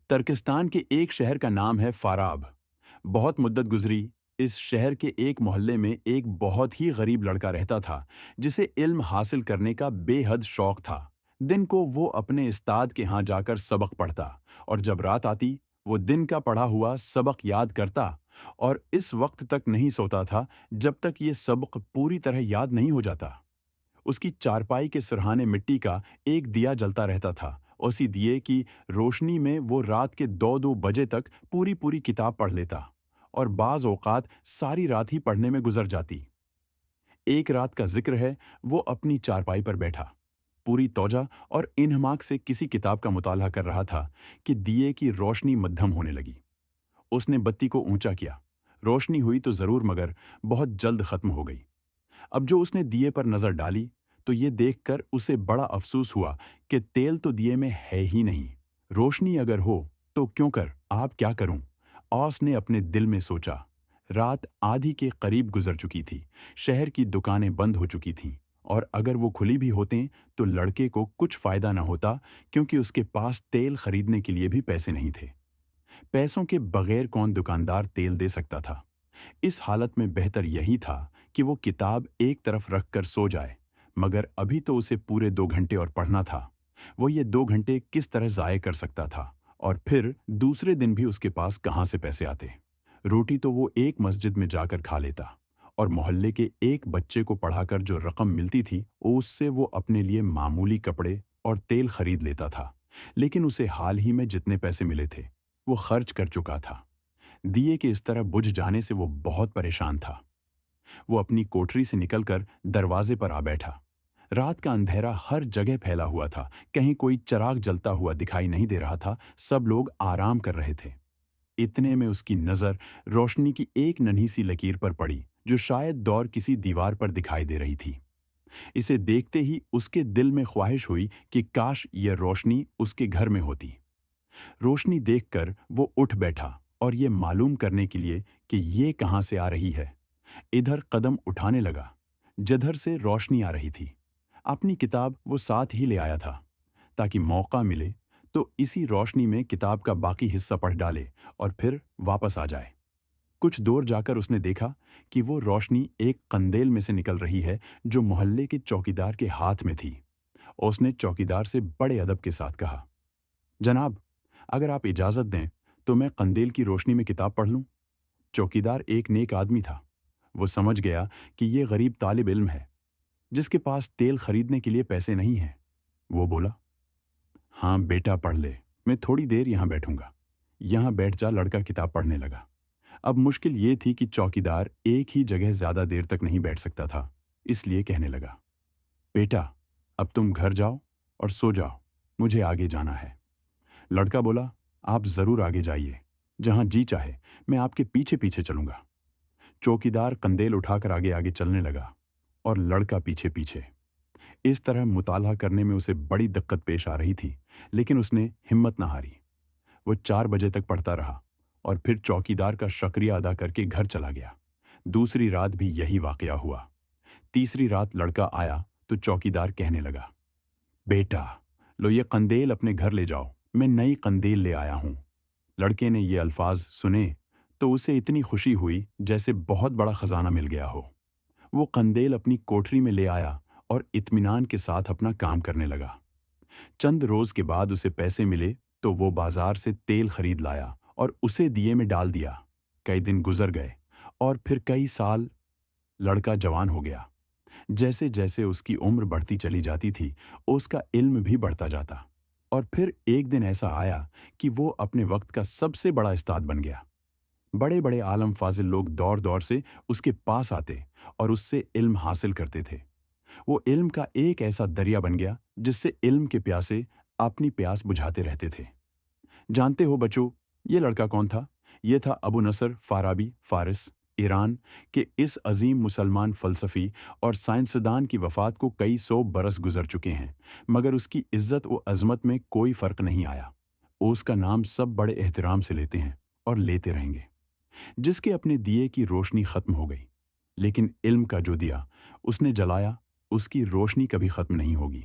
Turkestan کے ایک شہر کا نام ہے فاراب۔ بہت مدت گزری، اس شہر کے ایک محلے میں ایک بہت ہی غریب لڑکا رہتا تھا جسے علم حاصل کرنے کا بے حد شوق تھا۔ دن کو وہ اپنے استاد کے ہاں جا کر سبق پڑھتا، اور جب رات آتی وہ دن کا پڑھا ہوا سبق یاد کرتا، اور اس وقت تک نہیں سوتا تھا جب تک یہ سبق پوری طرح یاد نہیں ہو جاتا۔ اس کی چارپائی کے سرہانے مٹی کا ایک دیا جلتا رہتا تھا۔ اسی دیے کی روشنی میں وہ رات کے 2-2 بجے تک پوری پوری کتاب پڑھ لیتا، اور بعض اوقات ساری رات ہی پڑھنے میں گزر جاتی۔ ایک رات کا ذکر ہے، وہ اپنی چارپائی پر بیٹھا، پوری توجہ اور انہماک سے کسی کتاب کا مطالعہ کر رہا تھا کہ دیے کی روشنی مدھم ہونے لگی۔ اس نے بتی کو اونچا کیا۔ روشنی ہوئی تو ضرور، مگر بہت جلد ختم ہو گئی۔ اب جو اس نے دیے پر نظر ڈالی تو یہ دیکھ کر اسے بڑا افسوس ہوا کہ تیل تو دیے میں ہے ہی نہیں۔ روشنی اگر ہو تو کیوں کر آپ کیا کروں؟ اوس نے اپنے دل میں سوچا۔ رات آدھی کے قریب گزر چکی تھی، شہر کی دکانیں بند ہو چکی تھیں، اور اگر وہ کھلی بھی ہوتیں تو لڑکے کو کچھ فائدہ نہ ہوتا، کیونکہ اس کے پاس تیل خریدنے کے لیے بھی پیسے نہیں تھے۔ پیسوں کے بغیر کون دکاندار تیل دے سکتا تھا؟ اس حالت میں بہتر یہی تھا کہ وہ کتاب ایک طرف رکھ کر سو جائے، مگر ابھی تو اسے پورے 2 گھنٹے اور پڑھنا تھا۔ وہ یہ 2 گھنٹے کس طرح ضائع کر سکتا تھا؟ اور پھر دوسرے دن بھی اس کے پاس کہاں سے پیسے آتے؟ روٹی تو وہ ایک مسجد میں جا کر کھا لیتا، اور محلے کے ایک بچے کو پڑھا کر جو رقم ملتی تھی اس سے وہ اپنے لیے معمولی کپڑے اور تیل خرید لیتا تھا۔ لیکن اسے حال ہی میں جتنے پیسے ملے تھے وہ خرچ کر چکا تھا۔ دیے کے اس طرح بجھ جانے سے وہ بہت پریشان تھا۔ وہ اپنی کوٹری سے نکل کر دروازے پر آ بیٹھا۔ رات کا اندھیرا ہر جگہ پھیلا ہوا تھا، کہیں کوئی چراغ جلتا ہوا دکھائی نہیں دے رہا تھا، سب لوگ آرام کر رہے تھے۔ اتنے میں اس کی نظر روشنی کی ایک ننھی سی لکیر پر پڑی جو شاید دور کسی دیوار پر دکھائی دے رہی تھی۔ اسے دیکھتے ہی اس کے دل میں خواہش ہوئی کہ کاش یہ روشنی اس کے گھر میں ہوتی۔ روشنی دیکھ کر وہ اٹھ بیٹھا، اور یہ معلوم کرنے کے لیے کہ یہ کہاں سے آ رہی ہے، ادھر قدم اٹھانے لگا جدھر سے روشنی آ رہی تھی۔ اپنی کتاب وہ ساتھ ہی لے آیا تھا تاکہ موقع ملے تو اسی روشنی میں کتاب کا باقی حصہ پڑھ ڈالے اور پھر واپس آ جائے۔ کچھ دور جا کر اس نے دیکھا کہ وہ روشنی ایک قندیل میں سے نکل رہی ہے جو محلے کے چوکیدار کے ہاتھ میں تھی۔ اس نے چوکیدار سے بڑے ادب کے ساتھ کہا، جناب، اگر آپ اجازت دیں تو میں قندیل کی روشنی میں کتاب پڑھ لوں؟ چوکیدار ایک نیک آدمی تھا۔ وہ سمجھ گیا کہ یہ غریب طالب علم ہے جس کے پاس تیل خریدنے کے لیے پیسے نہیں ہیں۔ وہ بولا، ہاں بیٹا پڑھ لے، میں تھوڑی دیر یہاں بیٹھوں گا۔ یہاں بیٹھ جا۔ لڑکا کتاب پڑھنے لگا۔ اب مشکل یہ تھی کہ چوکیدار ایک ہی جگہ زیادہ دیر تک نہیں بیٹھ سکتا تھا، اس لیے کہنے لگا، بیٹا اب تم گھر جاؤ اور سو جاؤ، مجھے آگے جانا ہے۔ لڑکا بولا، آپ ضرور آگے جائیے، جہاں جی چاہے میں آپ کے پیچھے پیچھے چلوں گا۔ چوکیدار قندیل اٹھا کر آگے آگے چلنے لگا اور لڑکا پیچھے پیچھے۔ اس طرح مطالعہ کرنے میں اسے بڑی دقت پیش آ رہی تھی، لیکن اس نے ہمت نہ ہاری۔ وہ 4 بجے تک پڑھتا رہا اور پھر چوکیدار کا شکریہ ادا کر کے گھر چلا گیا۔ دوسری رات بھی یہی واقعہ ہوا۔ تیسری رات لڑکا آیا تو چوکیدار کہنے لگا، بیٹا لو یہ قندیل اپنے گھر لے جاؤ، میں نئی قندیل لے آیا ہوں۔ لڑکے نے یہ الفاظ سنے تو اسے اتنی خوشی ہوئی جیسے بہت بڑا خزانہ مل گیا ہو۔ وہ قندیل اپنی کوٹری میں لے آیا اور اطمینان کے ساتھ اپنا کام کرنے لگا۔ چند روز کے بعد اسے پیسے ملے تو وہ بازار سے تیل خرید لایا اور اسے دیے میں ڈال دیا۔ کئی دن گزر گئے اور پھر کئی سال۔ لڑکا جوان ہو گیا۔ جیسے جیسے اس کی عمر بڑھتی چلی جاتی تھی اس کا علم بھی بڑھتا جاتا، اور پھر ایک دن ایسا آیا کہ وہ اپنے وقت کا سب سے بڑا استاد بن گیا۔ بڑے بڑے عالم فاضل لوگ دور دور سے اس کے پاس آتے اور اس سے علم حاصل کرتے تھے۔ وہ علم کا ایک ایسا دریا بن گیا جس سے علم کے پیاسے اپنی پیاس بجھاتے رہتے تھے۔ جانتے ہو بچو، یہ لڑکا کون تھا؟ یہ تھا ابو نصر فارابی، فارس، ایران کے اس عظیم مسلمان فلسفی اور سائنسدان کی وفات کو کئی 100 برس گزر چکے ہیں، مگر اس کی عزت و عظمت میں کوئی فرق نہیں آیا۔ اس کا نام سب بڑے احترام سے لیتے ہیں اور لیتے رہیں گے۔ جس کے اپنے دیے کی روشنی ختم ہو گئی، لیکن علم کا جو دیا اس نے جلایا، اس کی روشنی کبھی ختم نہیں ہوگی۔